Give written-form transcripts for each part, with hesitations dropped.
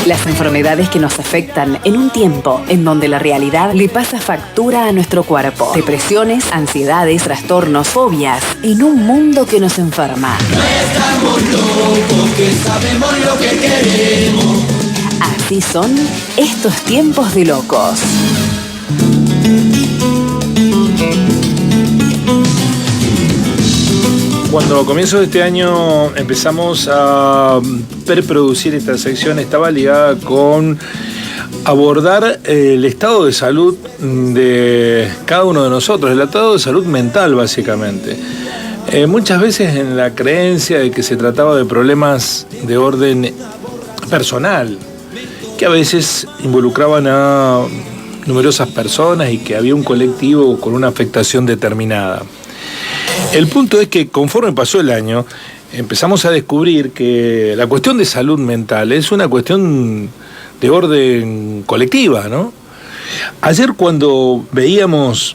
Las enfermedades que nos afectan en un tiempo en donde la realidad le pasa factura a nuestro cuerpo. Depresiones, ansiedades, trastornos, fobias, en un mundo que nos enferma. No estamos locos, que sabemos lo que queremos. Así son estos tiempos de locos. Cuando a comienzos de este año empezamos a preproducir esta sección, estaba ligada con abordar el estado de salud de cada uno de nosotros, el estado de salud mental básicamente. Muchas veces en la creencia de que se trataba de problemas de orden personal, que a veces involucraban a numerosas personas y que había un colectivo con una afectación determinada. El punto es que conforme pasó el año, empezamos a descubrir que la cuestión de salud mental es una cuestión de orden colectiva, ¿no? Ayer cuando veíamos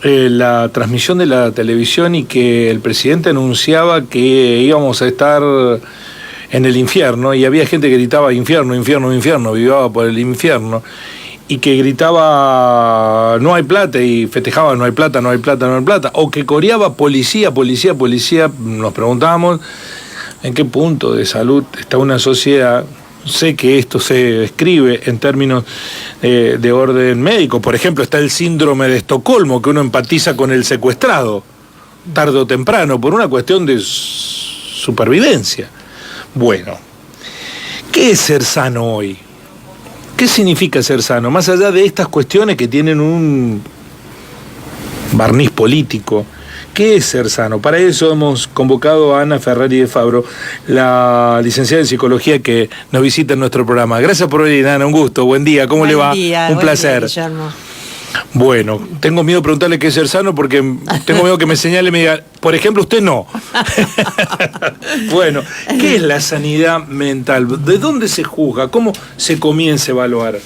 la transmisión de la televisión y que el presidente anunciaba que íbamos a estar en el infierno, y había gente que gritaba infierno, infierno, infierno, vivaba por el infierno, y que gritaba no hay plata y festejaba no hay plata, no hay plata, no hay plata, o que coreaba policía, policía, policía, nos preguntábamos en qué punto de salud está una sociedad. Sé que esto se describe en términos de orden médico. Por ejemplo, está el síndrome de Estocolmo, que uno empatiza con el secuestrado, tarde o temprano, por una cuestión de supervivencia. Bueno, ¿qué es ser sano hoy? ¿Qué significa ser sano? Más allá de estas cuestiones que tienen un barniz político, ¿qué es ser sano? Para eso hemos convocado a Ana Ferrari de Fabro, la licenciada en psicología que nos visita en nuestro programa. Gracias por venir, Ana, un gusto, buen día, ¿cómo le va? Un placer. Guillermo. Bueno, tengo miedo de preguntarle qué es ser sano porque tengo miedo que me señale y me diga, por ejemplo, usted no. Bueno, ¿qué es la sanidad mental? ¿De dónde se juzga? ¿Cómo se comienza a evaluar?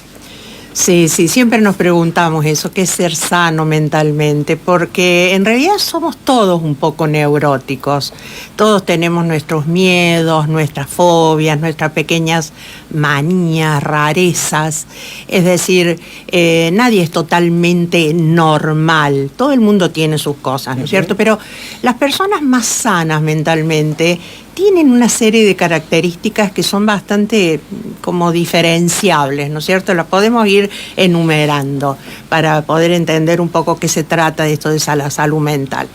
Sí, siempre nos preguntamos eso, qué es ser sano mentalmente, porque en realidad somos todos un poco neuróticos. Todos tenemos nuestros miedos, nuestras fobias, nuestras pequeñas manías, rarezas. Es decir, nadie es totalmente normal. Todo el mundo tiene sus cosas, ¿no es cierto? Pero las personas más sanas mentalmente tienen una serie de características que son bastante como diferenciables, ¿no es cierto? Las podemos ir enumerando para poder entender un poco qué se trata de esto de la salud mental.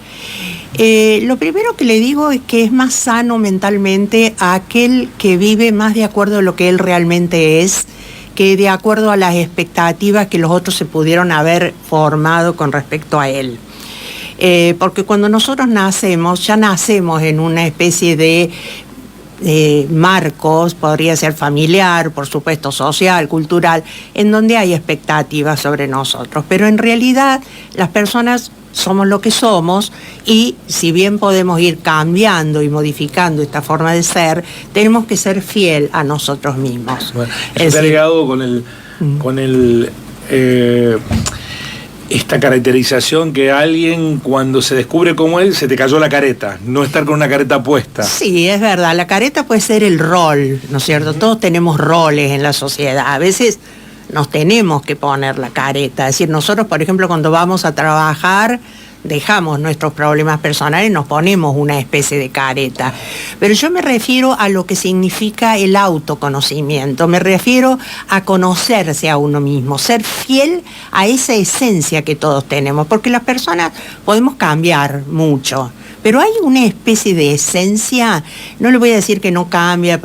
Lo primero que le digo es que es más sano mentalmente a aquel que vive más de acuerdo a lo que él realmente es, que de acuerdo a las expectativas que los otros se pudieron haber formado con respecto a él. Porque cuando nosotros nacemos, ya nacemos en una especie de marcos, podría ser familiar, por supuesto social, cultural, en donde hay expectativas sobre nosotros. Pero en realidad las personas somos lo que somos y si bien podemos ir cambiando y modificando esta forma de ser, tenemos que ser fiel a nosotros mismos. Bueno, está ligado con esta caracterización que alguien cuando se descubre como él, se te cayó la careta, no estar con una careta puesta. Sí, es verdad, la careta puede ser el rol, ¿no es cierto? Todos tenemos roles en la sociedad, a veces nos tenemos que poner la careta, es decir, nosotros, por ejemplo, cuando vamos a trabajar, dejamos nuestros problemas personales, nos ponemos una especie de careta. Pero yo me refiero a lo que significa el autoconocimiento, me refiero a conocerse a uno mismo, ser fiel a esa esencia que todos tenemos, porque las personas podemos cambiar mucho, pero hay una especie de esencia, no le voy a decir que no cambia,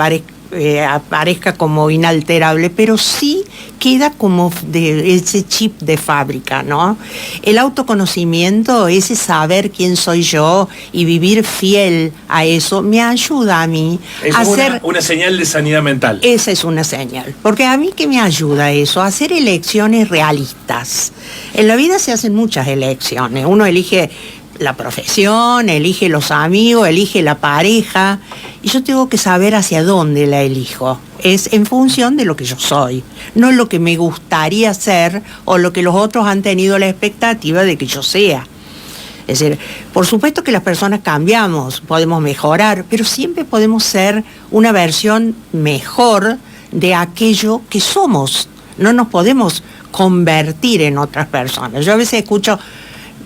aparezca como inalterable, pero sí queda como de ese chip de fábrica, ¿no? El autoconocimiento, ese saber quién soy yo y vivir fiel a eso, me ayuda a mí a hacer... una señal de sanidad mental. Esa es una señal, porque a mí ¿qué me ayuda eso? A hacer elecciones realistas. En la vida se hacen muchas elecciones, uno elige la profesión, elige los amigos, elige la pareja, y yo tengo que saber hacia dónde la elijo. Es en función de lo que yo soy, no lo que me gustaría ser o lo que los otros han tenido la expectativa de que yo sea. Es decir, por supuesto que las personas cambiamos, podemos mejorar, pero siempre podemos ser una versión mejor de aquello que somos. No nos podemos convertir en otras personas. Yo a veces escucho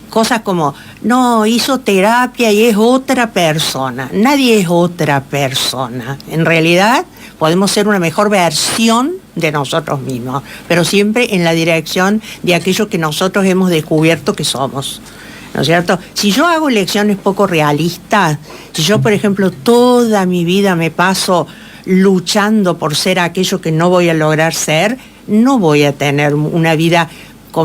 cosas como, no, hizo terapia y es otra persona. Nadie es otra persona. En realidad podemos ser una mejor versión de nosotros mismos, pero siempre en la dirección de aquello que nosotros hemos descubierto que somos. ¿No es cierto? Si yo hago elecciones poco realistas, si yo, por ejemplo, toda mi vida me paso luchando por ser aquello que no voy a lograr ser, no voy a tener una vida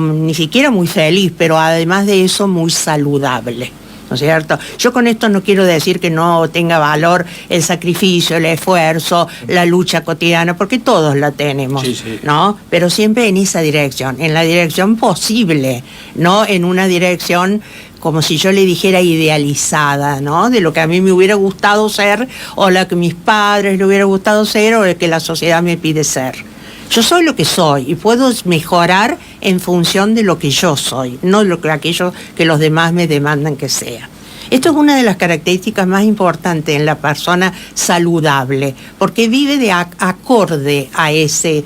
ni siquiera muy feliz, pero además de eso muy saludable. ¿No es cierto? Yo con esto no quiero decir que no tenga valor el sacrificio, el esfuerzo, la lucha cotidiana, porque todos la tenemos, sí. ¿No? Pero siempre en esa dirección, en la dirección posible, no en una dirección como si yo le dijera idealizada, ¿no? De lo que a mí me hubiera gustado ser, o la que mis padres le hubiera gustado ser, o el que la sociedad me pide ser. Yo soy lo que soy y puedo mejorar en función de lo que yo soy, no aquello que los demás me demandan que sea. Esto es una de las características más importantes en la persona saludable, porque vive de acorde a ese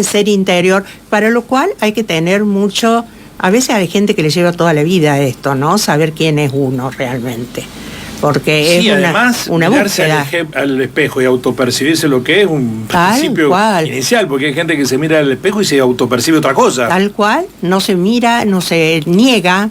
ser interior, para lo cual hay que tener mucho. A veces hay gente que le lleva toda la vida esto, ¿no? Saber quién es uno realmente. Porque sí, es además, una búsqueda. Al espejo y autopercibirse lo que es un principio inicial, porque hay gente que se mira al espejo y se autopercibe otra cosa. Tal cual, no se mira, no se niega,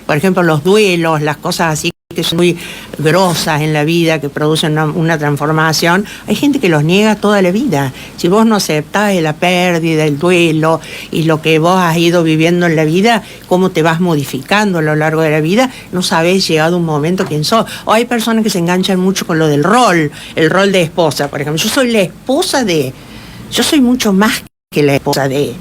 por ejemplo, los duelos, las cosas así que son muy grosas en la vida, que producen una transformación. Hay gente que los niega toda la vida. Si vos no aceptás la pérdida, el duelo y lo que vos has ido viviendo en la vida, cómo te vas modificando a lo largo de la vida, no sabés llegado un momento quién sos. O hay personas que se enganchan mucho con lo del rol, el rol de esposa, por ejemplo. Yo soy mucho más que la esposa de.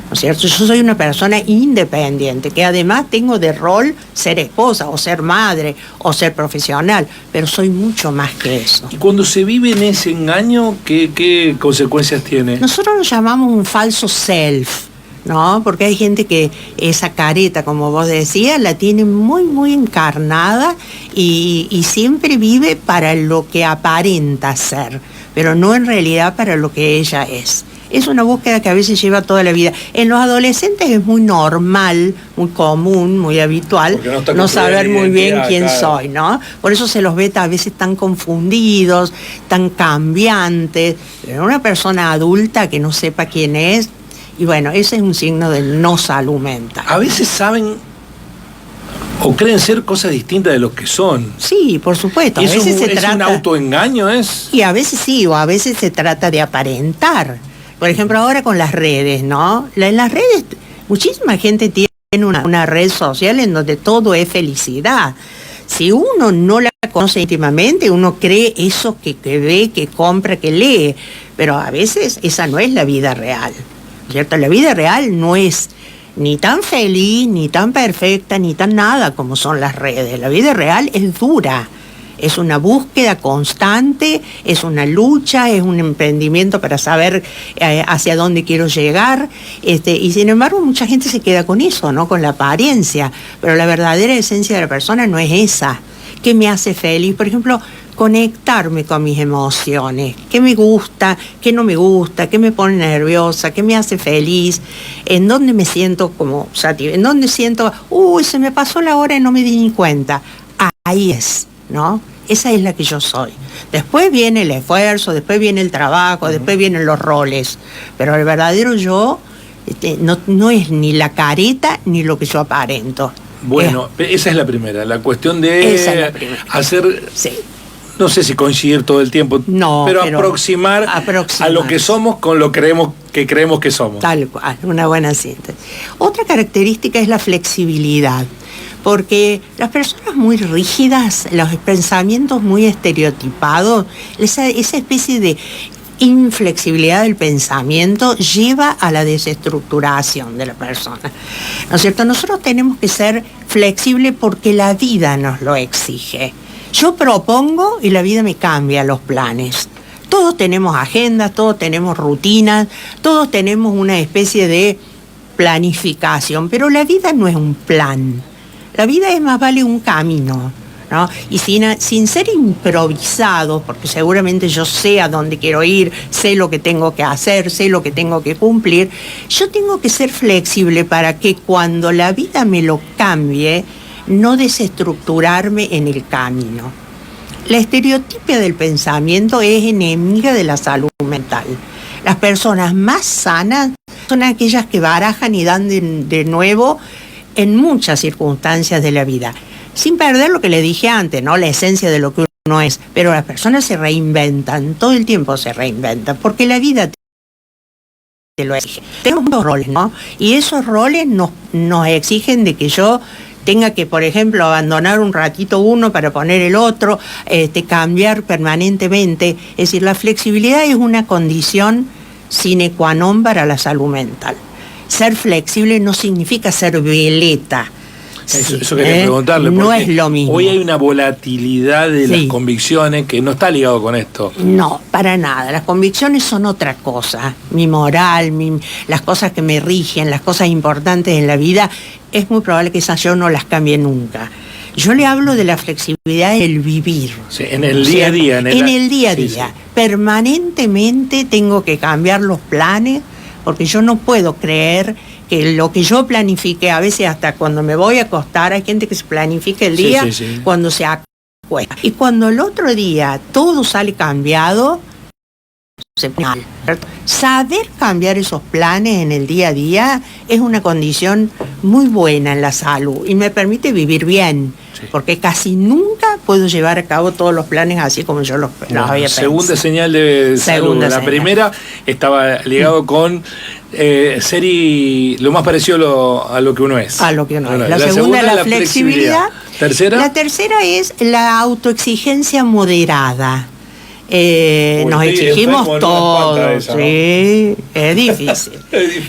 ¿No es cierto? Yo soy una persona independiente, que además tengo de rol ser esposa, o ser madre, o ser profesional, pero soy mucho más que eso. Y cuando se vive en ese engaño, ¿qué consecuencias tiene? Nosotros lo llamamos un falso self, ¿no? Porque hay gente que esa careta, como vos decías, la tiene muy, muy encarnada y siempre vive para lo que aparenta ser, pero no en realidad para lo que ella es. Es una búsqueda que a veces lleva toda la vida. En los adolescentes es muy normal, muy común, muy habitual, no saber muy bien quién soy, ¿no? Por eso se los ve a veces tan confundidos, tan cambiantes. Pero una persona adulta que no sepa quién es, y bueno, ese es un signo de no salud mental. A veces saben o creen ser cosas distintas de lo que son. Sí, por supuesto. ¿Es un autoengaño? Y a veces sí, o a veces se trata de aparentar. Por ejemplo, ahora con las redes, ¿no? En las redes, muchísima gente tiene una red social en donde todo es felicidad. Si uno no la conoce íntimamente, uno cree eso que ve, que compra, que lee. Pero a veces esa no es la vida real, ¿cierto? La vida real no es ni tan feliz, ni tan perfecta, ni tan nada como son las redes. La vida real es dura. Es una búsqueda constante, es una lucha, es un emprendimiento para saber hacia dónde quiero llegar. Y sin embargo, mucha gente se queda con eso, ¿no? Con la apariencia. Pero la verdadera esencia de la persona no es esa. ¿Qué me hace feliz? Por ejemplo, conectarme con mis emociones. ¿Qué me gusta? ¿Qué no me gusta? ¿Qué me pone nerviosa? ¿Qué me hace feliz? ¿En dónde me siento como satisfecha? ¿En dónde siento, se me pasó la hora y no me di ni cuenta? Ahí es, ¿no? Esa es la que yo soy. Después viene el esfuerzo, después viene el trabajo, después vienen los roles. Pero el verdadero yo no es ni la careta ni lo que yo aparento. Bueno, esa es la primera, la cuestión de hacer, sí. No sé si coincidir todo el tiempo, pero aproximar a lo que somos con lo que creemos que somos. Tal cual, una buena síntesis. Otra característica es la flexibilidad. Porque las personas muy rígidas, los pensamientos muy estereotipados, esa especie de inflexibilidad del pensamiento lleva a la desestructuración de la persona. ¿No es cierto? Nosotros tenemos que ser flexibles porque la vida nos lo exige. Yo propongo y la vida me cambia los planes. Todos tenemos agendas, todos tenemos rutinas, todos tenemos una especie de planificación, pero la vida no es un plan. La vida es más vale un camino, ¿no? Y sin ser improvisado, porque seguramente yo sé a dónde quiero ir, sé lo que tengo que hacer, sé lo que tengo que cumplir, yo tengo que ser flexible para que cuando la vida me lo cambie, no desestructurarme en el camino. La estereotipia del pensamiento es enemiga de la salud mental. Las personas más sanas son aquellas que barajan y dan de nuevo en muchas circunstancias de la vida, sin perder lo que le dije antes, ¿no? La esencia de lo que uno es. Pero las personas se reinventan, todo el tiempo se reinventan, porque la vida te lo exige. Tenemos muchos roles, ¿no? Y esos roles nos exigen de que yo tenga que, por ejemplo, abandonar un ratito uno para poner el otro, cambiar permanentemente. Es decir, la flexibilidad es una condición sine qua non para la salud mental. Ser flexible no significa ser veleta. Eso quería preguntarle. No es lo mismo. Hoy hay una volatilidad de las convicciones que no está ligado con esto. No, para nada. Las convicciones son otra cosa. Mi moral, las cosas que me rigen, las cosas importantes en la vida, es muy probable que esas yo no las cambie nunca. Yo le hablo de la flexibilidad del vivir. Sí, en el día a día. En el día a día. Sí. Permanentemente tengo que cambiar los planes, porque yo no puedo creer que lo que yo planifique, a veces hasta cuando me voy a acostar, hay gente que se planifica el día cuando se acuesta. Y cuando el otro día todo sale cambiado, se pone mal, ¿cierto? Saber cambiar esos planes en el día a día es una condición muy buena en la salud y me permite vivir bien, porque casi nunca puedo llevar a cabo todos los planes así como yo los había pensado. Segunda señal de salud. La primera estaba ligado con ser lo más parecido a lo que uno es. A lo que uno es. La segunda es la flexibilidad. ¿Tercera? La tercera es la autoexigencia moderada. Nos exigimos todo, sí, es difícil.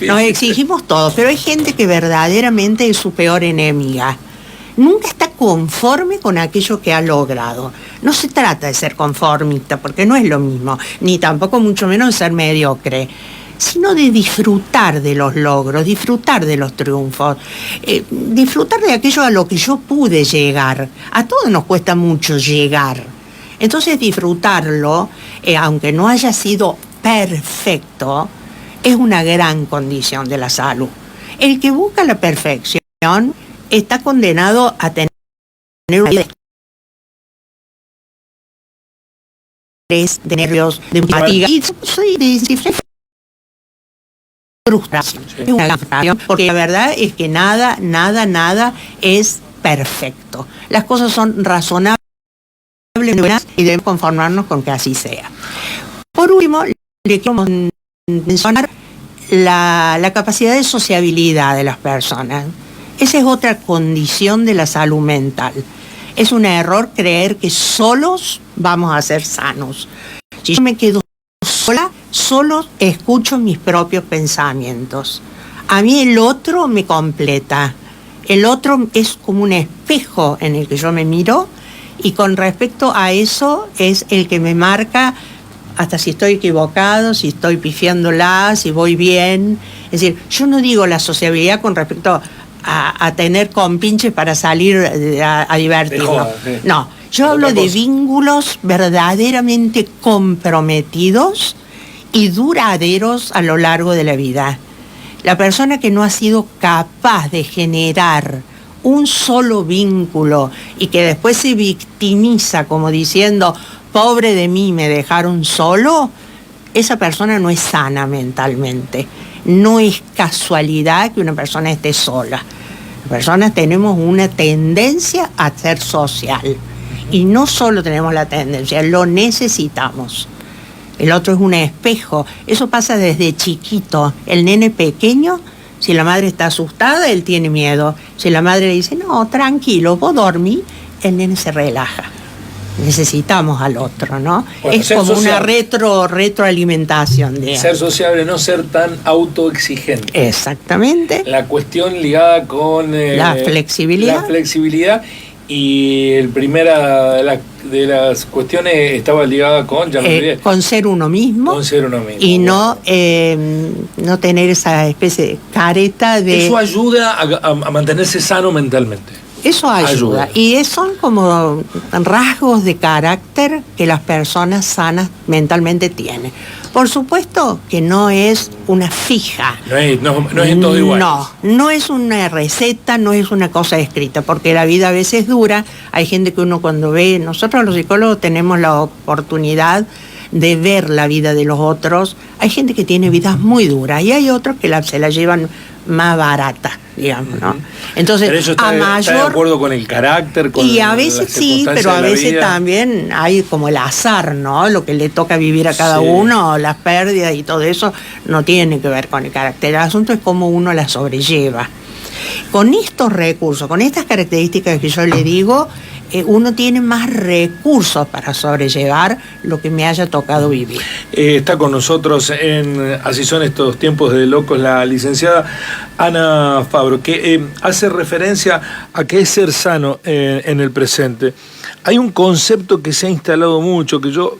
Nos exigimos todo, pero hay gente que verdaderamente es su peor enemiga. Nunca está conforme con aquello que ha logrado. No se trata de ser conformista, porque no es lo mismo, ni tampoco mucho menos de ser mediocre, sino de disfrutar de los logros, disfrutar de los triunfos, disfrutar de aquello a lo que yo pude llegar. A todos nos cuesta mucho llegar. Entonces disfrutarlo, aunque no haya sido perfecto, es una gran condición de la salud. El que busca la perfección está condenado a tener una vida de nervios, de fatiga y de frustración. Es una gran frustración, porque la verdad es que nada es perfecto. Las cosas son razonables y debemos conformarnos con que así sea. Por último, le quiero mencionar la capacidad de sociabilidad de las personas. Esa es otra condición de la salud mental. Es un error creer que solos vamos a ser sanos. Si yo me quedo sola, solo escucho mis propios pensamientos. A mí el otro me completa. El otro es como un espejo en el que yo me miro, y con respecto a eso es el que me marca hasta si estoy equivocado, si estoy pifiándola, si voy bien. Es decir, yo no digo la sociabilidad con respecto a tener compinches para salir a divertirnos. No, yo hablo de vínculos verdaderamente comprometidos y duraderos a lo largo de la vida. La persona que no ha sido capaz de generar un solo vínculo y que después se victimiza como diciendo, pobre de mí, me dejaron solo, esa persona no es sana mentalmente. No es casualidad que una persona esté sola. Las personas tenemos una tendencia a ser social. Y no solo tenemos la tendencia, lo necesitamos. El otro es un espejo. Eso pasa desde chiquito. El nene pequeño, si la madre está asustada, él tiene miedo. Si la madre le dice, no, tranquilo, vos dormí, el nene se relaja. Necesitamos al otro, ¿no? Bueno, es como una retroalimentación. Ser sociable, no ser tan autoexigente. Exactamente. La cuestión ligada con la flexibilidad. La flexibilidad. Y el primera de las cuestiones estaba ligada con, ya me olvidé, con ser uno mismo. Con ser uno mismo. Y no tener esa especie de careta de... Eso ayuda a mantenerse sano mentalmente. Eso ayuda. Y son como rasgos de carácter que las personas sanas mentalmente tienen. Por supuesto que no es una fija. No es en todo igual. No es una receta, no es una cosa escrita, porque la vida a veces es dura. Hay gente que uno cuando ve, nosotros los psicólogos tenemos la oportunidad de ver la vida de los otros. Hay gente que tiene vidas muy duras y hay otros que se la llevan más barata, digamos, ¿no? Entonces, pero eso está de acuerdo con el carácter, con y a veces sí, pero a veces también hay como el azar, ¿no? Lo que le toca vivir a cada uno, las pérdidas y todo eso no tiene que ver con el carácter. El asunto es cómo uno la sobrelleva. Con estos recursos, con estas características que yo le digo, uno tiene más recursos para sobrellevar lo que me haya tocado vivir. Está con nosotros Así son estos tiempos de locos, la licenciada Ana Fabro, que hace referencia a qué es ser sano en el presente. Hay un concepto que se ha instalado mucho, que yo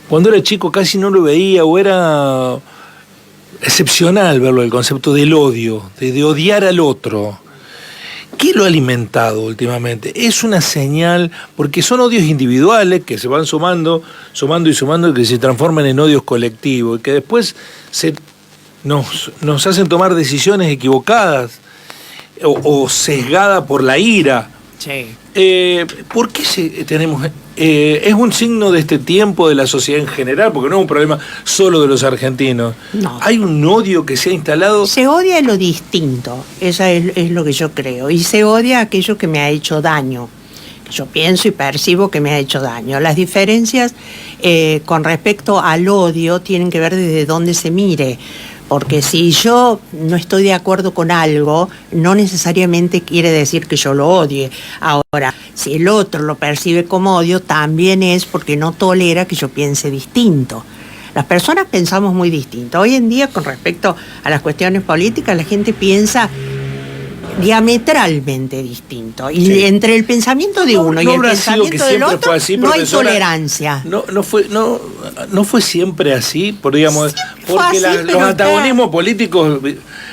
cuando era chico casi no lo veía, o era excepcional verlo, el concepto del odio, de odiar al otro. ¿Qué lo ha alimentado últimamente? Es una señal, porque son odios individuales que se van sumando, y que se transforman en odios colectivos, y que después nos hacen tomar decisiones equivocadas o sesgadas por la ira. Sí. ¿Por qué tenemos...? ¿Es un signo de este tiempo de la sociedad en general? Porque no es un problema solo de los argentinos. No. ¿Hay un odio que se ha instalado? Se odia lo distinto, eso es lo que yo creo. Y se odia aquello que me ha hecho daño, que yo pienso y percibo que me ha hecho daño. Las diferencias con respecto al odio tienen que ver desde dónde se mire. Porque si yo no estoy de acuerdo con algo, no necesariamente quiere decir que yo lo odie. Ahora, si el otro lo percibe como odio, también es porque no tolera que yo piense distinto. Las personas pensamos muy distinto. Hoy en día, con respecto a las cuestiones políticas, la gente piensa diametralmente distinto. Y entre el pensamiento de uno y el pensamiento del otro así, no hay tolerancia. No fue siempre así, porque así, los antagonismos políticos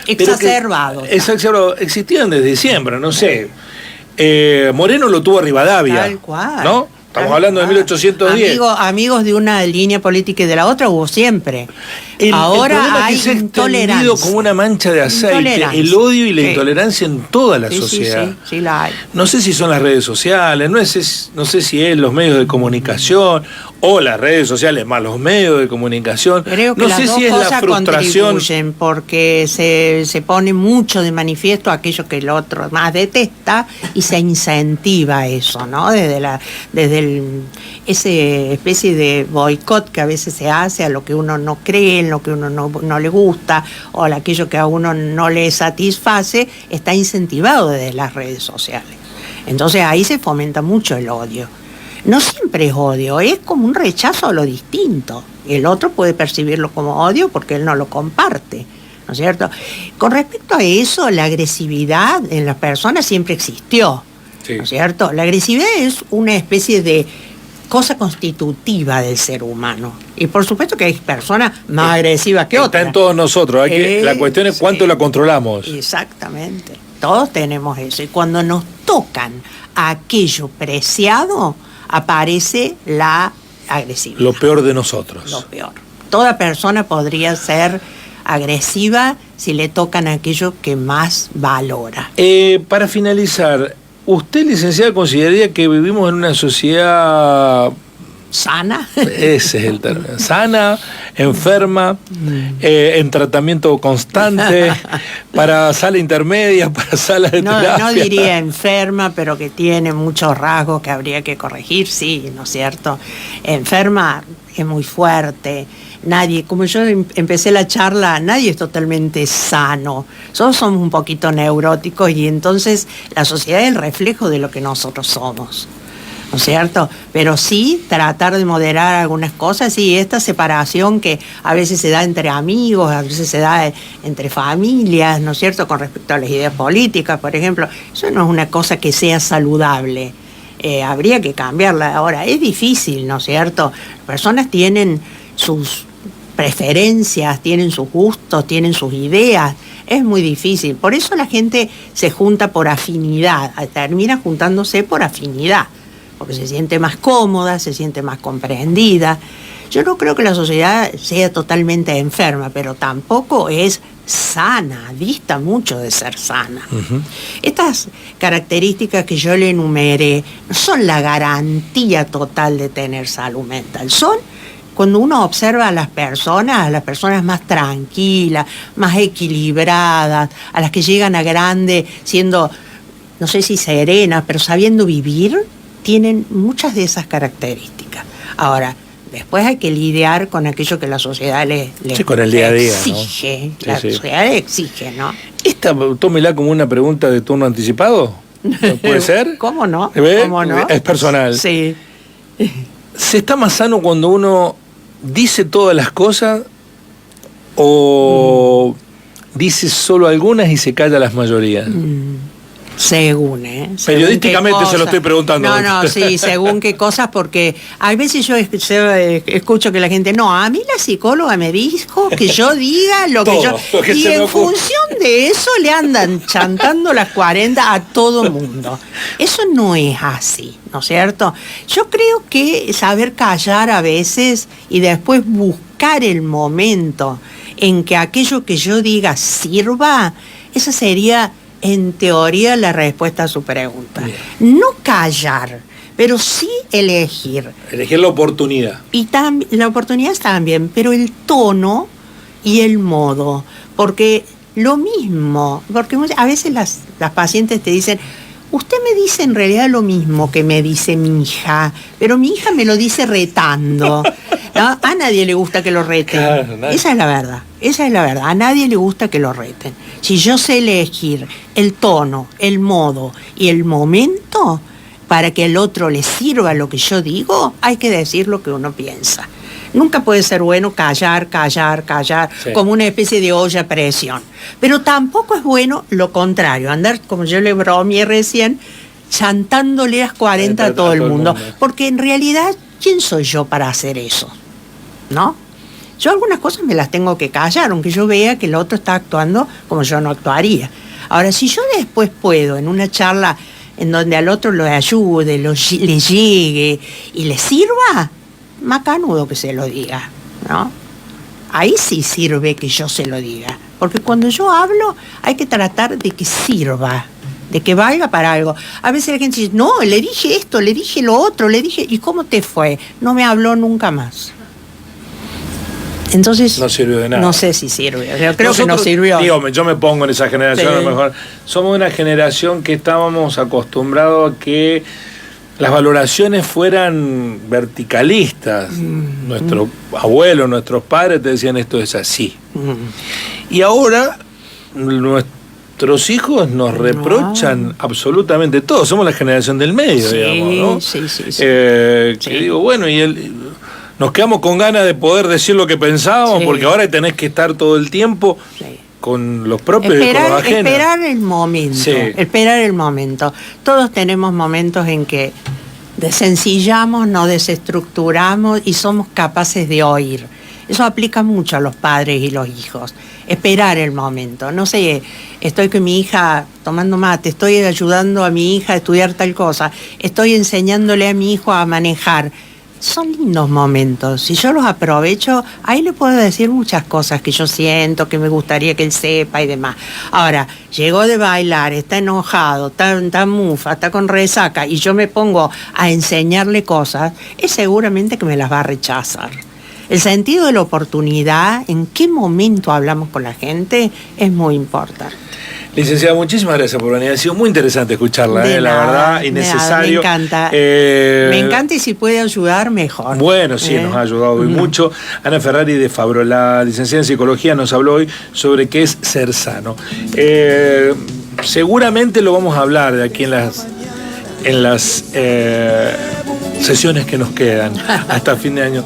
exacerbados. Existían desde siempre, no sé. Moreno lo tuvo a Rivadavia. Tal cual. ¿No? Estamos hablando de 1810. Amigos de una línea política y de la otra hubo siempre. Ahora hay intolerancia. Como una mancha de aceite, el odio y la intolerancia en toda la sociedad. Sí, la hay. No sé si son las redes sociales, no sé si es los medios de comunicación o las redes sociales más los medios de comunicación. Creo que no las sé dos si es cosas la frustración, contribuyen, porque se pone mucho de manifiesto aquello que el otro más detesta y se incentiva eso, ¿no? Desde esa especie de boicot que a veces se hace a lo que uno no cree, en lo que uno no le gusta, o a aquello que a uno no le satisface, está incentivado desde las redes sociales. Entonces ahí se fomenta mucho el odio. No siempre es odio, es como un rechazo a lo distinto. El otro puede percibirlo como odio porque él no lo comparte, ¿no es cierto? Con respecto a eso, la agresividad en las personas siempre existió, sí, ¿no es cierto? La agresividad es una especie de cosa constitutiva del ser humano. Y por supuesto que hay personas más agresivas que otras. Está en todos nosotros. La cuestión es cuánto la controlamos. Exactamente. Todos tenemos eso. Y cuando nos tocan aquello preciado, aparece la agresividad. Lo peor de nosotros. Lo peor. Toda persona podría ser agresiva si le tocan aquello que más valora. Para finalizar, ¿usted, licenciada, consideraría que vivimos en una sociedad sana? Ese es el término. Sana, enferma, en tratamiento constante, para sala intermedia, para sala de terapia. No diría enferma, pero que tiene muchos rasgos que habría que corregir, sí, ¿no es cierto? Enferma es muy fuerte. Nadie, como yo empecé la charla, nadie es totalmente sano. Todos somos un poquito neuróticos y entonces la sociedad es el reflejo de lo que nosotros somos, ¿no es cierto? Pero sí tratar de moderar algunas cosas y esta separación que a veces se da entre amigos, a veces se da entre familias, ¿no es cierto? Con respecto a las ideas políticas, por ejemplo, eso no es una cosa que sea saludable. Habría que cambiarla. Ahora, es difícil, ¿no es cierto? Las personas tienen sus preferencias, tienen sus gustos, tienen sus ideas. Es muy difícil. Por eso la gente se junta por afinidad, termina juntándose por afinidad, porque se siente más cómoda, se siente más comprendida. Yo no creo que la sociedad sea totalmente enferma, pero tampoco es sana, dista mucho de ser sana. Estas características que yo le enumeré no son la garantía total de tener salud mental, son cuando uno observa a las personas más tranquilas, más equilibradas, a las que llegan a grande siendo, no sé si serenas, pero sabiendo vivir, tienen muchas de esas características. Ahora, después hay que lidiar con aquello que la sociedad le con el día a día, exige, ¿no? la sociedad le exige, ¿no? Esta, tómela como una pregunta de turno anticipado. ¿Puede ser? ¿Cómo no? ¿Ve? ¿Cómo no? Es personal. Sí. ¿Se está más sano cuando uno dice todas las cosas o dice solo algunas y se calla las mayorías? Según, Periodísticamente se lo estoy preguntando. No, sí, según qué cosas, porque a veces yo escucho que la gente, no, a mí la psicóloga me dijo que yo diga lo que yo... Y en función de eso le andan chantando las 40 a todo mundo. Eso no es así, ¿no es cierto? Yo creo que saber callar a veces y después buscar el momento en que aquello que yo diga sirva, esa sería, en teoría, la respuesta a su pregunta. Bien. No callar, pero sí elegir. Elegir la oportunidad. Y la oportunidad también, pero el tono y el modo. Porque lo mismo, porque a veces las pacientes te dicen, usted me dice en realidad lo mismo que me dice mi hija, pero mi hija me lo dice retando. ¿No? A nadie le gusta que lo reten. Claro, esa es la verdad. A nadie le gusta que lo reten. Si yo sé elegir el tono, el modo y el momento para que al otro le sirva lo que yo digo, hay que decir lo que uno piensa. Nunca puede ser bueno callar, sí, como una especie de olla a presión. Pero tampoco es bueno lo contrario, andar, como yo le bromeé recién, chantándole las 40 a todo el mundo. Porque en realidad, ¿quién soy yo para hacer eso? ¿No? Yo algunas cosas me las tengo que callar, aunque yo vea que el otro está actuando como yo no actuaría. Ahora, si yo después puedo, en una charla en donde al otro lo ayude, le llegue y le sirva, macanudo que se lo diga, ¿no? Ahí sí sirve que yo se lo diga. Porque cuando yo hablo, hay que tratar de que sirva, de que valga para algo. A veces la gente dice, no, le dije esto, le dije lo otro, le dije, ¿y cómo te fue? No me habló nunca más. Entonces, no sirvió de nada. No sé si sirve. Yo creo que no sirvió. Digo, yo me pongo en esa generación, sí. A lo mejor. Somos una generación que estábamos acostumbrados a que las valoraciones fueran verticalistas. Nuestros abuelos, nuestros padres te decían esto es así. Y ahora nuestros hijos nos reprochan absolutamente todo. Somos la generación del medio, sí, digamos, ¿no? Sí. Que digo, bueno, nos quedamos con ganas de poder decir lo que pensábamos, sí, porque ahora tenés que estar todo el tiempo, sí, con los propios y con los ajenos. Esperar el momento, sí, esperar el momento. Todos tenemos momentos en que desencillamos, nos desestructuramos y somos capaces de oír. Eso aplica mucho a los padres y los hijos. Esperar el momento. No sé, estoy con mi hija tomando mate, estoy ayudando a mi hija a estudiar tal cosa, estoy enseñándole a mi hijo a manejar. Son lindos momentos. Si yo los aprovecho, ahí le puedo decir muchas cosas que yo siento, que me gustaría que él sepa y demás. Ahora, llegó de bailar, está enojado, está mufa, está con resaca, y yo me pongo a enseñarle cosas, es seguramente que me las va a rechazar. El sentido de la oportunidad, en qué momento hablamos con la gente, es muy importante. Licenciada, muchísimas gracias por venir. Ha sido muy interesante escucharla, la verdad, innecesario. Me encanta. Me encanta y si puede ayudar, mejor. Bueno, sí, nos ha ayudado hoy mucho. Ana Ferrari de Fabro, la licenciada en Psicología, nos habló hoy sobre qué es ser sano. Seguramente lo vamos a hablar de aquí en las sesiones que nos quedan hasta fin de año.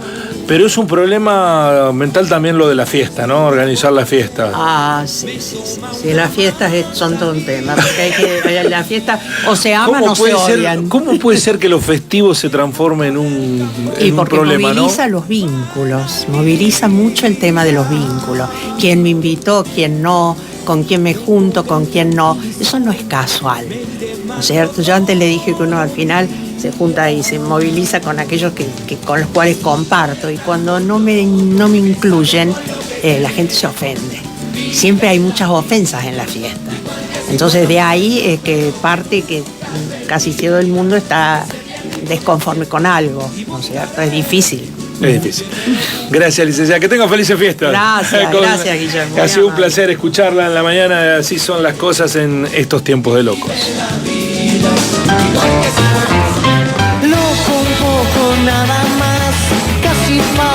Pero es un problema mental también lo de la fiesta, ¿no? Organizar la fiesta. Sí. Las fiestas son todo un tema. Porque hay que, la fiesta o se aman o se odian. ¿Cómo puede ser que lo festivo se transforme en un problema, ¿no? Moviliza los vínculos, moviliza mucho el tema de los vínculos. Quién me invitó, quién no, con quién me junto, con quién no. Eso no es casual, ¿no es cierto? Yo antes le dije que uno al final se junta y se moviliza con aquellos que con los cuales comparto, y cuando no me incluyen, la gente se ofende. Siempre hay muchas ofensas en la fiesta. Entonces de ahí es que parte que casi todo el mundo está desconforme con algo, ¿no es cierto? Es difícil. Es difícil. Gracias, licenciada. Que tenga felices fiestas. Gracias, Guillermo. Ha sido un placer escucharla en la mañana. Así son las cosas en estos tiempos de locos. Loco un poco nada